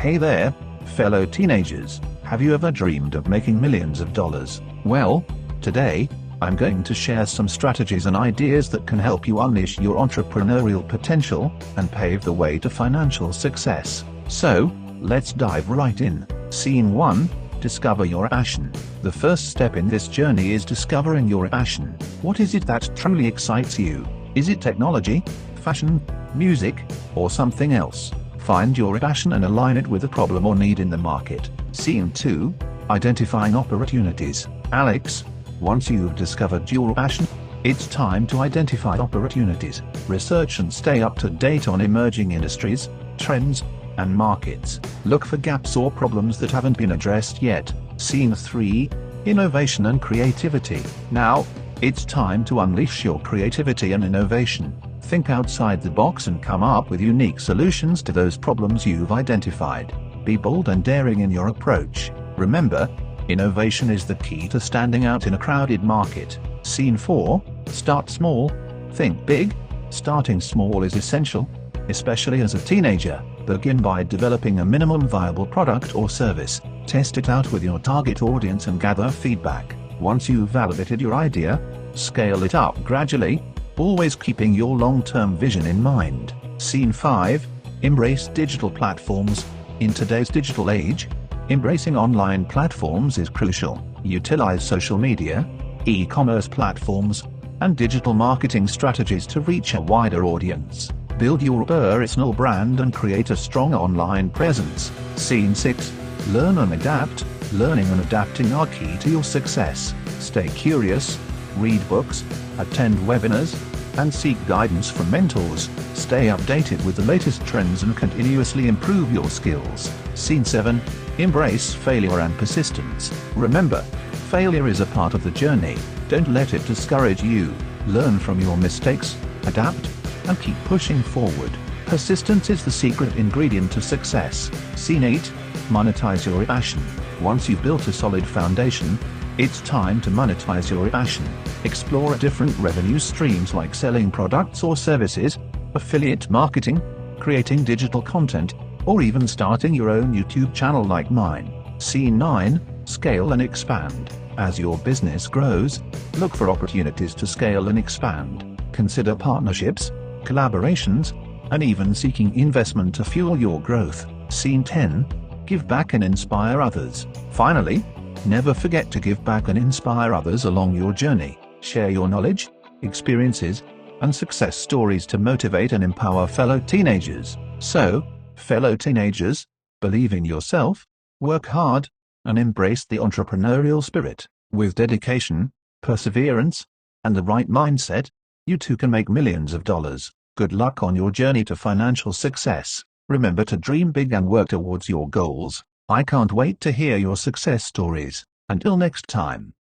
Hey there, fellow teenagers, have you ever dreamed of making millions of dollars? Well, today, I'm going to share some strategies and ideas that can help you unleash your entrepreneurial potential and pave the way to financial success. So, let's dive right in. Scene 1. Discover your passion. The first step in this journey is discovering your passion. What is it that truly excites you? Is it technology, fashion, music, or something else? Find your passion and align it with a problem or need in the market. Scene 2. Identifying opportunities. Alex, once you've discovered your passion, it's time to identify opportunities. Research and stay up to date on emerging industries, trends, and markets. Look for gaps or problems that haven't been addressed yet. Scene 3. Innovation and creativity. Now, it's time to unleash your creativity and innovation. Think outside the box and come up with unique solutions to those problems you've identified. Be bold and daring in your approach. Remember, innovation is the key to standing out in a crowded market. Scene 4. Start small, think big. Starting small is essential, especially as a teenager. Begin by developing a minimum viable product or service. Test it out with your target audience and gather feedback. Once you've validated your idea, scale it up gradually, always keeping your long-term vision in mind. Scene 5. Embrace digital platforms. In today's digital age, embracing online platforms is crucial. Utilize social media, e-commerce platforms, and digital marketing strategies to reach a wider audience. Build your personal brand and create a strong online presence. Scene 6. Learn and adapt. Learning and adapting are key to your success. Stay curious, read books, attend webinars, and seek guidance from mentors. Stay updated with the latest trends and continuously improve your skills. Scene 7. Embrace failure and persistence. Remember, failure is a part of the journey. Don't let it discourage you. Learn from your mistakes, adapt, and keep pushing forward. Persistence is the secret ingredient to success. Scene 8. Monetize your passion. Once you've built a solid foundation, it's time to monetize your passion. Explore different revenue streams like selling products or services, affiliate marketing, creating digital content, or even starting your own YouTube channel like mine. Scene 9. Scale and expand. As your business grows, look for opportunities to scale and expand. Consider partnerships, collaborations, and even seeking investment to fuel your growth. Scene 10. Give back and inspire others. Finally, never forget to give back and inspire others along your journey. Share your knowledge, experiences, and success stories to motivate and empower fellow teenagers. So, fellow teenagers, believe in yourself, work hard, and embrace the entrepreneurial spirit. With dedication, perseverance, and the right mindset, you too can make millions of dollars. Good luck on your journey to financial success. Remember to dream big and work towards your goals. I can't wait to hear your success stories. Until next time.